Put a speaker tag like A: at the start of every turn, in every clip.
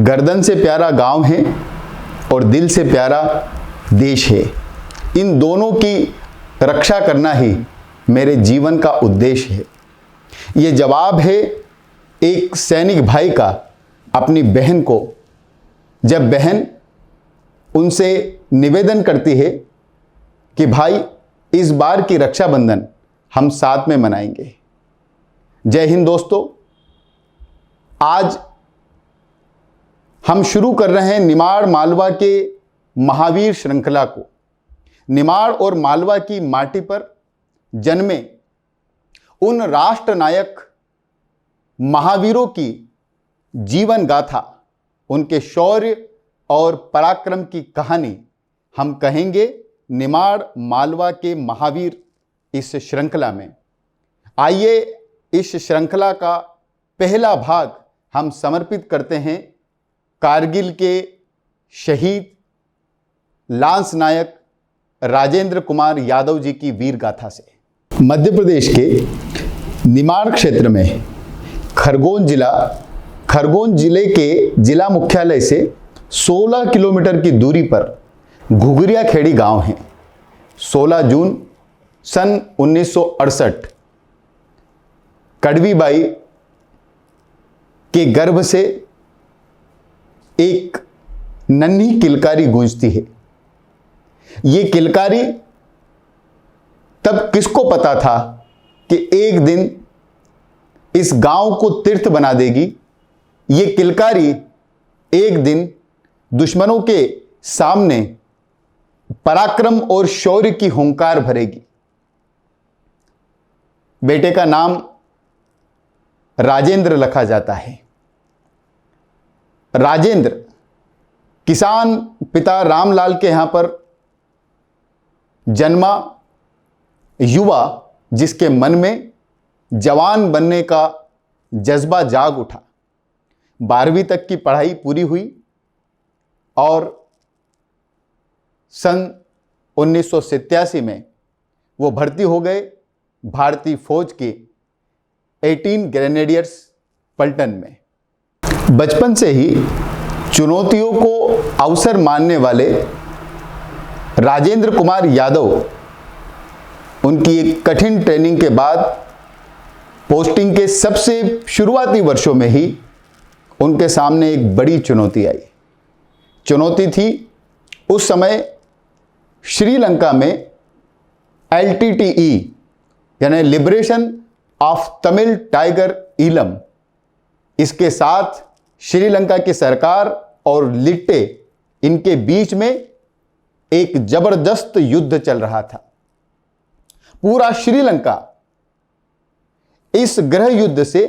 A: गर्दन से प्यारा गांव है और दिल से प्यारा देश है। इन दोनों की रक्षा करना ही मेरे जीवन का उद्देश्य है। ये जवाब है एक सैनिक भाई का अपनी बहन को, जब बहन उनसे निवेदन करती है कि भाई इस बार की रक्षाबंधन हम साथ में मनाएंगे। जय हिंद दोस्तों, आज हम शुरू कर रहे हैं निमाड़ मालवा के महावीर श्रृंखला को। निमाड़ और मालवा की माटी पर जन्मे उन राष्ट्र नायक महावीरों की जीवन गाथा, उनके शौर्य और पराक्रम की कहानी हम कहेंगे निमाड़ मालवा के महावीर इस श्रृंखला में। आइए इस श्रृंखला का पहला भाग हम समर्पित करते हैं कारगिल के शहीद लांस नायक राजेंद्र कुमार यादव जी की वीर गाथा से। मध्य प्रदेश के निमाड़ क्षेत्र में खरगोन जिले के जिला मुख्यालय से 16 किलोमीटर की दूरी पर घुघरिया खेड़ी गांव है। 16 जून सन 1968 कड़वी बाई के गर्भ से एक नन्ही किलकारी गूंजती है। ये किलकारी तब किसको पता था कि एक दिन इस गांव को तीर्थ बना देगी। ये किलकारी एक दिन दुश्मनों के सामने पराक्रम और शौर्य की हुंकार भरेगी। बेटे का नाम राजेंद्र रखा जाता है। राजेंद्र किसान पिता रामलाल के यहां पर जन्मा युवा, जिसके मन में जवान बनने का जज्बा जाग उठा। 12वीं तक की पढ़ाई पूरी हुई और सन 1987 में वो भर्ती हो गए भारतीय फौज के 18 ग्रेनेडियर्स पलटन में। बचपन से ही चुनौतियों को अवसर मानने वाले राजेंद्र कुमार यादव उनकी एक कठिन ट्रेनिंग के बाद पोस्टिंग के सबसे शुरुआती वर्षों में ही उनके सामने एक बड़ी चुनौती आई। चुनौती थी उस समय श्रीलंका में LTTE यानी liberation of Tamil tiger Eelam, इसके साथ श्रीलंका की सरकार और लिट्टे, इनके बीच में एक जबरदस्त युद्ध चल रहा था। पूरा श्रीलंका इस गृह युद्ध से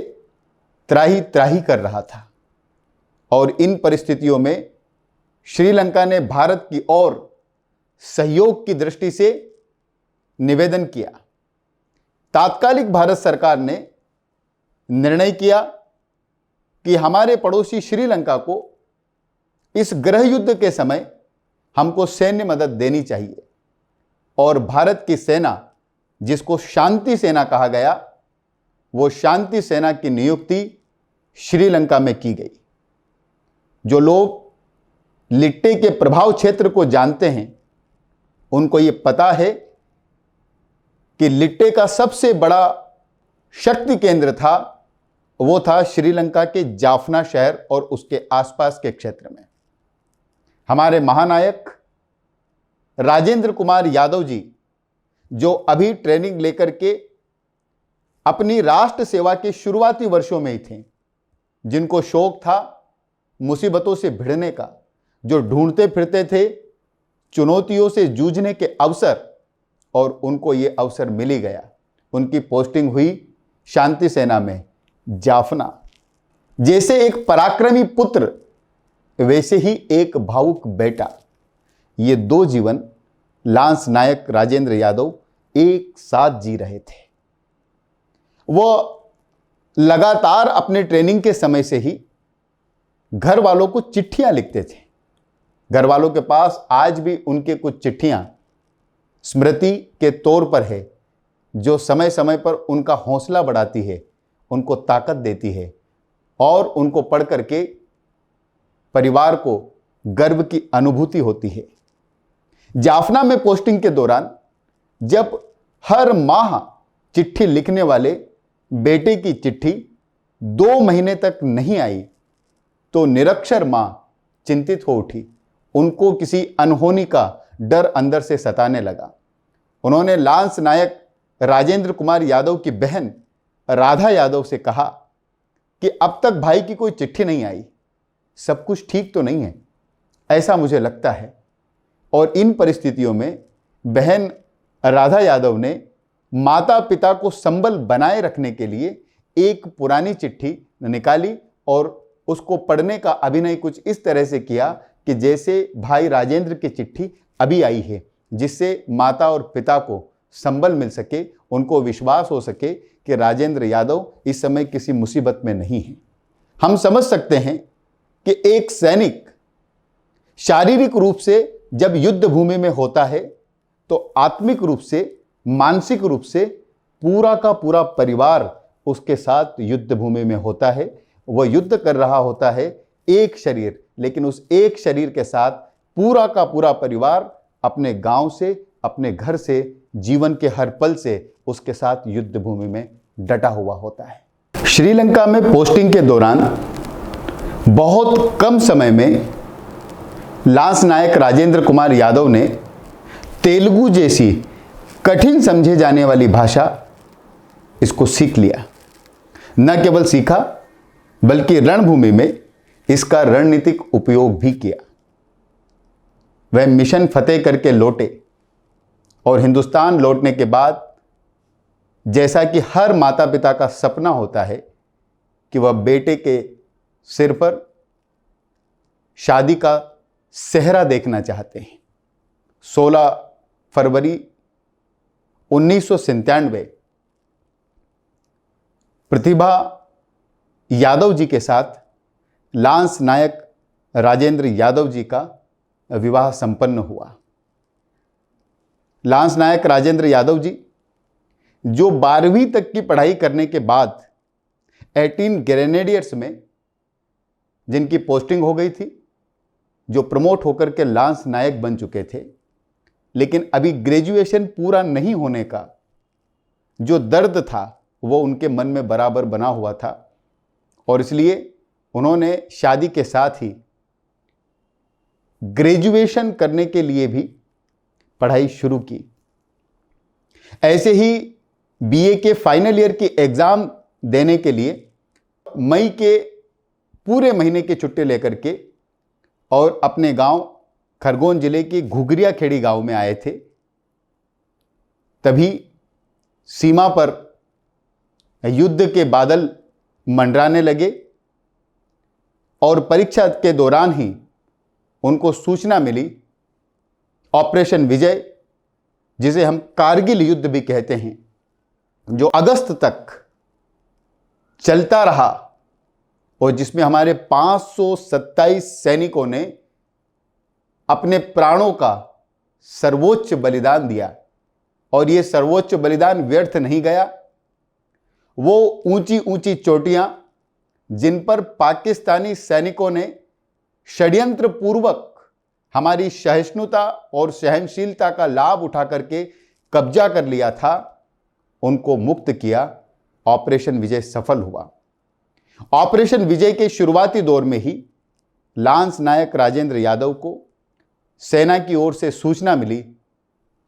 A: त्राही त्राही कर रहा था और इन परिस्थितियों में श्रीलंका ने भारत की ओर सहयोग की दृष्टि से निवेदन किया। तात्कालिक भारत सरकार ने निर्णय किया कि हमारे पड़ोसी श्रीलंका को इस गृह युद्ध के समय हमको सैन्य मदद देनी चाहिए और भारत की सेना, जिसको शांति सेना कहा गया, वो शांति सेना की नियुक्ति श्रीलंका में की गई। जो लोग लिट्टे के प्रभाव क्षेत्र को जानते हैं उनको ये पता है कि लिट्टे का सबसे बड़ा शक्ति केंद्र था, वो था श्रीलंका के जाफना शहर और उसके आसपास के क्षेत्र में। हमारे महानायक राजेंद्र कुमार यादव जी, जो अभी ट्रेनिंग लेकर के अपनी राष्ट्र सेवा के शुरुआती वर्षों में ही थे, जिनको शौक था मुसीबतों से भिड़ने का, जो ढूंढते फिरते थे चुनौतियों से जूझने के अवसर, और उनको ये अवसर मिल ही गया। उनकी पोस्टिंग हुई शांति सेना में जाफना। जैसे एक पराक्रमी पुत्र, वैसे ही एक भावुक बेटा, ये दो जीवन लांस नायक राजेंद्र यादव एक साथ जी रहे थे। वो लगातार अपने ट्रेनिंग के समय से ही घर वालों को चिट्ठियां लिखते थे। घर वालों के पास आज भी उनके कुछ चिट्ठियां स्मृति के तौर पर है, जो समय समय पर उनका हौसला बढ़ाती है, उनको ताकत देती है और उनको पढ़ करके परिवार को गर्व की अनुभूति होती है। जाफना में पोस्टिंग के दौरान जब हर माह चिट्ठी लिखने वाले बेटे की चिट्ठी 2 महीने तक नहीं आई तो निरक्षर मां चिंतित हो उठी। उनको किसी अनहोनी का डर अंदर से सताने लगा। उन्होंने लांस नायक राजेंद्र कुमार यादव की बहन राधा यादव से कहा कि अब तक भाई की कोई चिट्ठी नहीं आई, सब कुछ ठीक तो नहीं है, ऐसा मुझे लगता है। और इन परिस्थितियों में बहन राधा यादव ने माता पिता को संबल बनाए रखने के लिए एक पुरानी चिट्ठी निकाली और उसको पढ़ने का अभिनय कुछ इस तरह से किया कि जैसे भाई राजेंद्र की चिट्ठी अभी आई है, जिससे माता और पिता को संबल मिल सके, उनको विश्वास हो सके कि राजेंद्र यादव इस समय किसी मुसीबत में नहीं है। हम समझ सकते हैं कि एक सैनिक शारीरिक रूप से जब युद्ध भूमि में होता है तो आत्मिक रूप से, मानसिक रूप से पूरा का पूरा परिवार उसके साथ युद्ध भूमि में होता है। वह युद्ध कर रहा होता है एक शरीर, लेकिन उस एक शरीर के साथ पूरा का पूरा परिवार अपने गांव से, अपने घर से, जीवन के हर पल से उसके साथ युद्ध भूमि में डटा हुआ होता है। श्रीलंका में पोस्टिंग के दौरान बहुत कम समय में लांस नायक राजेंद्र कुमार यादव ने तेलुगु जैसी कठिन समझे जाने वाली भाषा इसको सीख लिया। न केवल सीखा बल्कि रणभूमि में इसका रणनीतिक उपयोग भी किया। वह मिशन फतेह करके लौटे और हिंदुस्तान लौटने के बाद जैसा कि हर माता पिता का सपना होता है कि वह बेटे के सिर पर शादी का सेहरा देखना चाहते हैं। 16 फरवरी 1997 प्रतिभा यादव जी के साथ लांस नायक राजेंद्र यादव जी का विवाह संपन्न हुआ। लांस नायक राजेंद्र यादव जी जो 12वीं तक की पढ़ाई करने के बाद 18 ग्रेनेडियर्स में जिनकी पोस्टिंग हो गई थी, जो प्रमोट होकर के लांस नायक बन चुके थे, लेकिन अभी ग्रेजुएशन पूरा नहीं होने का जो दर्द था वो उनके मन में बराबर बना हुआ था और इसलिए उन्होंने शादी के साथ ही ग्रेजुएशन करने के लिए भी पढ़ाई शुरू की। ऐसे ही बीए के फाइनल ईयर की एग्जाम देने के लिए मई के पूरे महीने की छुट्टी लेकर के और अपने गांव खरगोन जिले के घुघरिया खेड़ी गांव में आए थे। तभी सीमा पर युद्ध के बादल मंडराने लगे और परीक्षा के दौरान ही उनको सूचना मिली ऑपरेशन विजय, जिसे हम कारगिल युद्ध भी कहते हैं, जो अगस्त तक चलता रहा और जिसमें हमारे 527 सैनिकों ने अपने प्राणों का सर्वोच्च बलिदान दिया। और ये सर्वोच्च बलिदान व्यर्थ नहीं गया। वो ऊंची ऊंची चोटियां जिन पर पाकिस्तानी सैनिकों ने षड्यंत्र पूर्वक हमारी सहिष्णुता और सहनशीलता का लाभ उठा करके कब्जा कर लिया था, उनको मुक्त किया। ऑपरेशन विजय सफल हुआ। ऑपरेशन विजय के शुरुआती दौर में ही लांस नायक राजेंद्र यादव को सेना की ओर से सूचना मिली,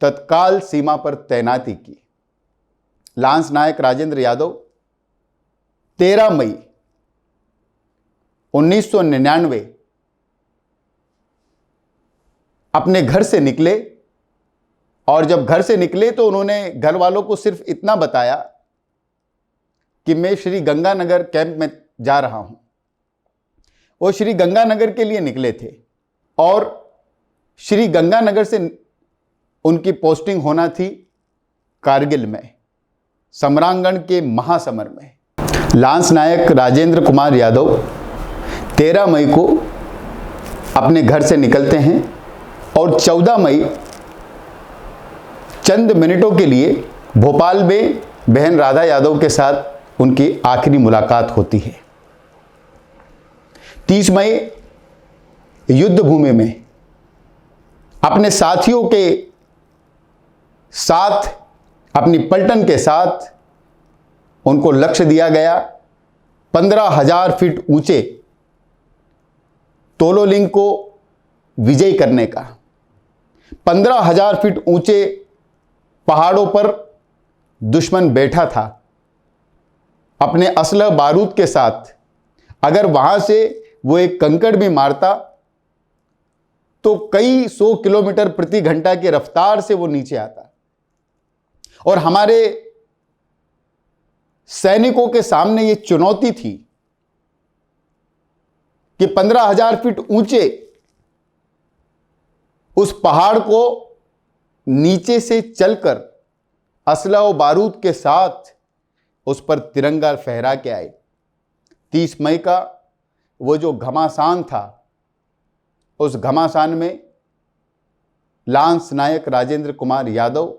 A: तत्काल सीमा पर तैनाती की। लांस नायक राजेंद्र यादव 13 मई 1999 अपने घर से निकले और जब घर से निकले तो उन्होंने घर वालों को सिर्फ इतना बताया कि मैं श्री गंगानगर कैंप में जा रहा हूं। वो श्री गंगानगर के लिए निकले थे और श्री गंगानगर से उनकी पोस्टिंग होना थी कारगिल में, समरांगण के महासमर में। लांस नायक राजेंद्र कुमार यादव 13 मई को अपने घर से निकलते हैं और 14 मई चंद मिनटों के लिए भोपाल में बहन राधा यादव के साथ उनकी आखिरी मुलाकात होती है। 30 मई युद्ध भूमि में अपने साथियों के साथ, अपनी पलटन के साथ उनको लक्ष्य दिया गया 15,000 फीट ऊंचे तोलोलिंग को विजयी करने का। 15,000 फीट ऊंचे पहाड़ों पर दुश्मन बैठा था अपने असलह बारूद के साथ। अगर वहां से वो एक कंकड़ भी मारता तो कई 100 किलोमीटर प्रति घंटा की रफ्तार से वो नीचे आता। और हमारे सैनिकों के सामने ये चुनौती थी कि 15,000 फीट ऊंचे उस पहाड़ को नीचे से चलकर असला और बारूद के साथ उस पर तिरंगा फहरा के आए। 30 मई का वो जो घमासान था, उस घमासान में लांस नायक राजेंद्र कुमार यादव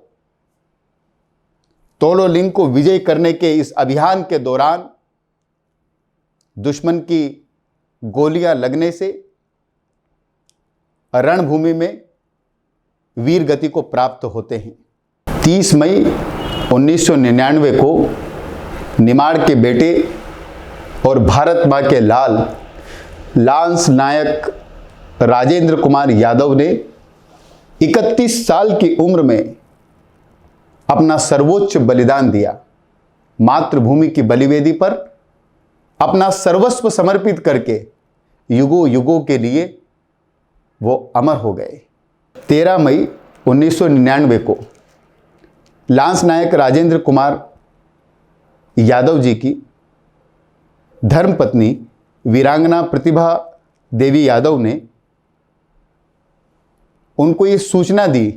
A: तोलोलिंग को विजय करने के इस अभियान के दौरान दुश्मन की गोलियां लगने से रणभूमि में वीर गति को प्राप्त होते हैं। 30 मई 1999 को निमाड़ के बेटे और भारत मां के लाल लांस नायक राजेंद्र कुमार यादव ने 31 साल की उम्र में अपना सर्वोच्च बलिदान दिया। मातृभूमि की बलिवेदी पर अपना सर्वस्व समर्पित करके युगों युगों के लिए वो अमर हो गए। 13 मई 1999 को लांस नायक राजेंद्र कुमार यादव जी की धर्मपत्नी वीरांगना प्रतिभा देवी यादव ने उनको ये सूचना दी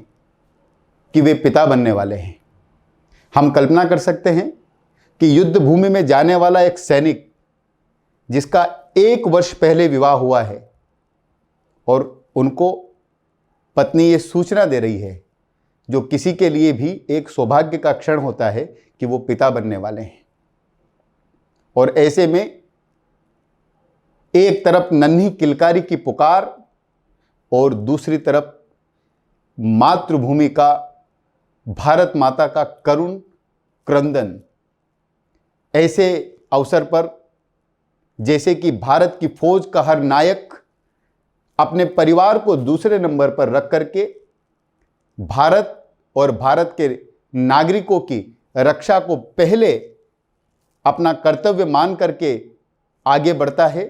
A: कि वे पिता बनने वाले हैं। हम कल्पना कर सकते हैं कि युद्ध भूमि में जाने वाला एक सैनिक जिसका 1 वर्ष पहले विवाह हुआ है और उनको पत्नी ये सूचना दे रही है, जो किसी के लिए भी एक सौभाग्य का क्षण होता है कि वो पिता बनने वाले हैं। और ऐसे में एक तरफ नन्ही किलकारी की पुकार और दूसरी तरफ मातृभूमि का, भारत माता का करुण क्रंदन। ऐसे अवसर पर जैसे कि भारत की फौज का हर नायक अपने परिवार को दूसरे नंबर पर रख करके भारत और भारत के नागरिकों की रक्षा को पहले अपना कर्तव्य मान करके आगे बढ़ता है,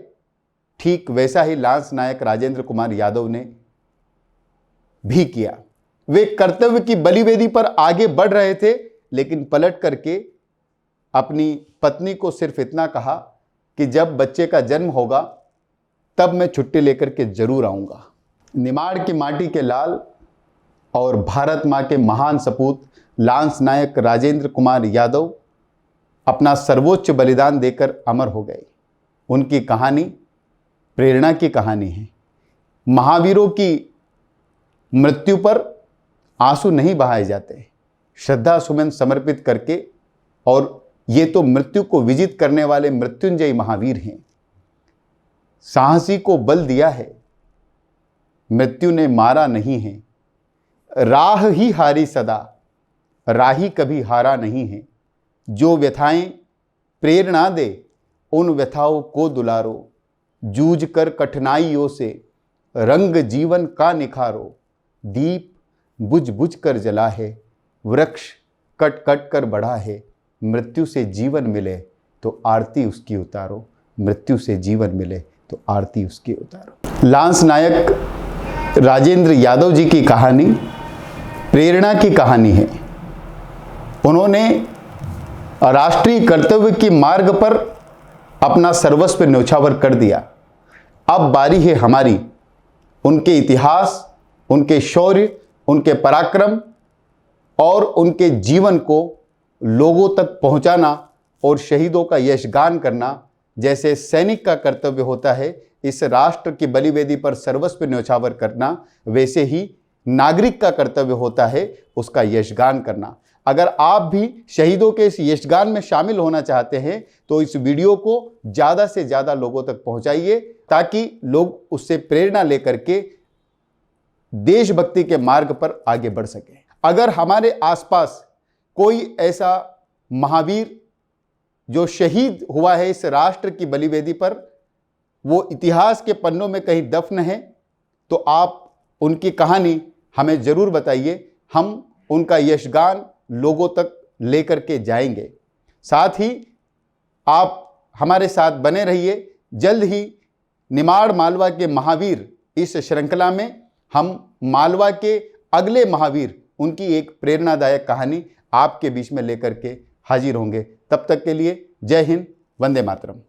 A: ठीक वैसा ही लांस नायक राजेंद्र कुमार यादव ने भी किया। वे कर्तव्य की बलिवेदी पर आगे बढ़ रहे थे, लेकिन पलट करके अपनी पत्नी को सिर्फ इतना कहा कि जब बच्चे का जन्म होगा तब मैं छुट्टी लेकर के जरूर आऊंगा। निमाड़ की माटी के लाल और भारत मां के महान सपूत लांस नायक राजेंद्र कुमार यादव अपना सर्वोच्च बलिदान देकर अमर हो गए। उनकी कहानी प्रेरणा की कहानी है। महावीरों की मृत्यु पर आंसू नहीं बहाए जाते, श्रद्धा सुमन समर्पित करके। और ये तो मृत्यु को विजित करने वाले मृत्युंजय महावीर हैं। साहसी को बल दिया है, मृत्यु ने मारा नहीं है। राह ही हारी सदा, राही कभी हारा नहीं है। जो व्यथाएं प्रेरणा दे, उन व्यथाओं को दुलारो। जूझ कर कठिनाइयों से रंग जीवन का निखारो। दीप बुझ बुझ कर जला है, वृक्ष कट कट कर बढ़ा है। मृत्यु से जीवन मिले तो आरती उसकी उतारो, मृत्यु से जीवन मिले तो आरती उसकी उतारो। लांस नायक राजेंद्र यादव जी की कहानी प्रेरणा की कहानी है। उन्होंने राष्ट्रीय कर्तव्य की मार्ग पर अपना सर्वस्व न्यौछावर कर दिया। अब बारी है हमारी उनके इतिहास, उनके शौर्य, उनके पराक्रम और उनके जीवन को लोगों तक पहुंचाना और शहीदों का यशगान करना। जैसे सैनिक का कर्तव्य होता है इस राष्ट्र की बलिवेदी पर सर्वस्व न्यौछावर करना, वैसे ही नागरिक का कर्तव्य होता है उसका यशगान करना। अगर आप भी शहीदों के इस यशगान में शामिल होना चाहते हैं तो इस वीडियो को ज़्यादा से ज़्यादा लोगों तक पहुंचाइए, ताकि लोग उससे प्रेरणा लेकर के देशभक्ति के मार्ग पर आगे बढ़ सकें। अगर हमारे आसपास कोई ऐसा महावीर जो शहीद हुआ है इस राष्ट्र की बलिवेदी पर, वो इतिहास के पन्नों में कहीं दफन है, तो आप उनकी कहानी हमें ज़रूर बताइए। हम उनका यशगान लोगों तक लेकर के जाएंगे। साथ ही आप हमारे साथ बने रहिए। जल्द ही निमाड़ मालवा के महावीर इस श्रृंखला में हम मालवा के अगले महावीर, उनकी एक प्रेरणादायक कहानी आपके बीच में लेकर के हाजिर होंगे। तब तक के लिए जय हिंद, वंदे मातरम।